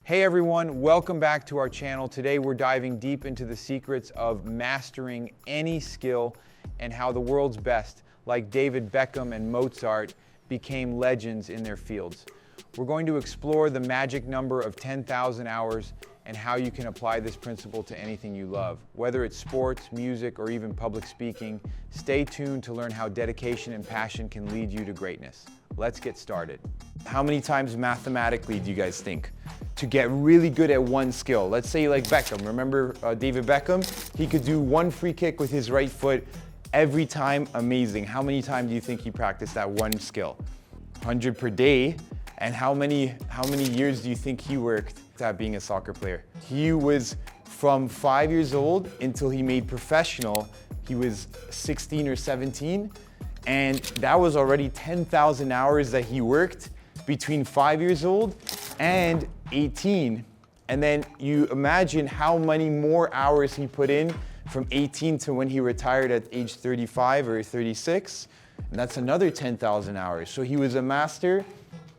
Hey everyone, welcome back to our channel. Today we're diving deep into the secrets of mastering any skill and how the world's best, like David Beckham and Mozart, became legends in their fields. We're going to explore the magic number of 10,000 hours and how you can apply this principle to anything you love. Whether it's sports, music, or even public speaking, stay tuned to learn how dedication and passion can lead you to greatness. Let's get started. How many times mathematically do you guys think to get really good at one skill? Let's say like Beckham. Remember David Beckham? He could do one free kick with his right foot every time. Amazing. How many times do you think he practiced that one skill? 100 per day. And how many years do you think he worked at being a soccer player? He was from 5 years old until he made professional. He was 16 or 17. And that was already 10,000 hours that he worked between 5 years old and 18. And then you imagine how many more hours he put in from 18 to when he retired at age 35 or 36. And that's another 10,000 hours. So he was a master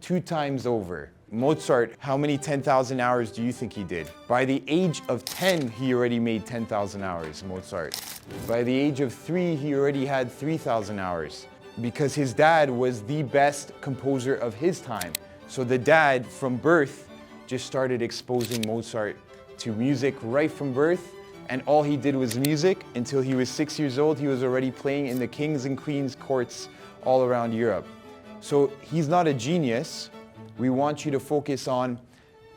2 times over. Mozart, how many 10,000 hours do you think he did? By the age of 10, he already made 10,000 hours, Mozart. By the age of 3, he already had 3,000 hours because his dad was the best composer of his time. So the dad from birth just started exposing Mozart to music right from birth, and all he did was music until he was 6 years old. He was already playing in the kings and queens courts all around Europe. So he's not a genius. We want you to focus on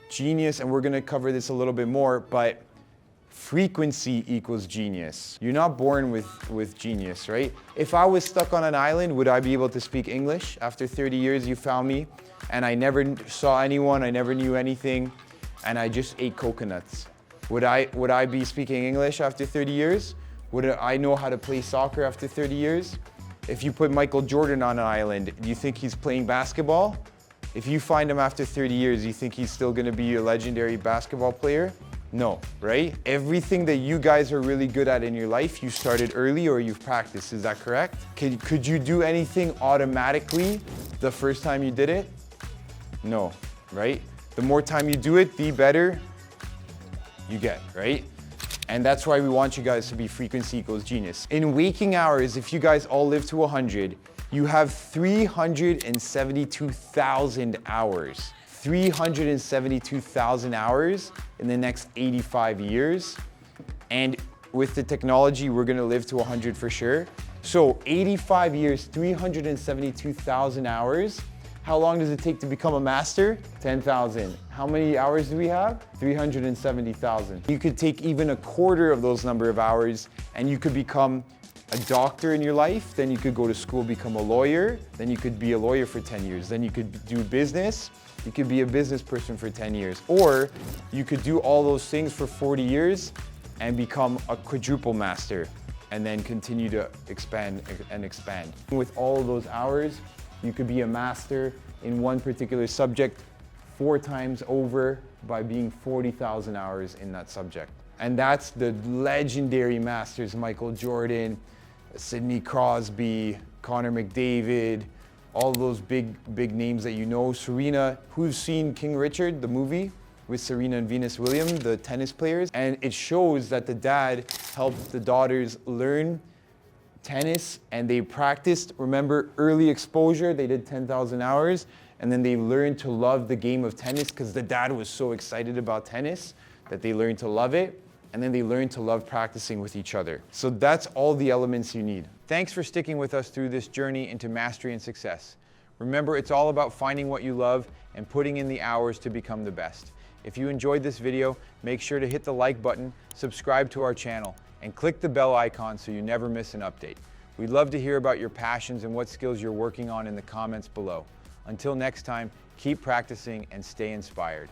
genius, and we're gonna cover this a little bit more, but frequency equals genius. You're not born with genius, right? If I was stuck on an island, would I be able to speak English? After 30 years, you found me, and I never saw anyone, I never knew anything, and I just ate coconuts. Would I be speaking English after 30 years? Would I know how to play soccer after 30 years? If you put Michael Jordan on an island, do you think he's playing basketball? If you find him after 30 years, you think he's still gonna be a legendary basketball player? No, right? Everything that you guys are really good at in your life, you started early or you've practiced, is that correct? Could you do anything automatically the first time you did it? No, right? The more time you do it, the better you get, right? And that's why we want you guys to be frequency equals genius. In waking hours, if you guys all live to 100, you have 372,000 hours. 372,000 hours in the next 85 years. And with the technology, we're gonna live to 100 for sure. So 85 years, 372,000 hours. How long does it take to become a master? 10,000. How many hours do we have? 370,000. You could take even a quarter of those number of hours and you could become a doctor in your life. Then you could go to school, become a lawyer. Then you could be a lawyer for 10 years. Then you could do business. You could be a business person for 10 years. Or you could do all those things for 40 years and become a quadruple master and then continue to expand and expand. With all of those hours, you could be a master in one particular subject 4 times over by being 40,000 hours in that subject. And that's the legendary masters, Michael Jordan, Sidney Crosby, Connor McDavid, all those big names that you know. Serena, who's seen King Richard, the movie with Serena and Venus Williams, the tennis players? And it shows that the dad helped the daughters learn tennis and they practiced. Remember, early exposure, they did 10,000 hours and then they learned to love the game of tennis because the dad was so excited about tennis that they learned to love it, and then they learned to love practicing with each other. So that's all the elements you need. Thanks for sticking with us through this journey into mastery and success. Remember, it's all about finding what you love and putting in the hours to become the best. If you enjoyed this video, make sure to hit the like button, subscribe to our channel, and click the bell icon so you never miss an update. We'd love to hear about your passions and what skills you're working on in the comments below. Until next time, keep practicing and stay inspired.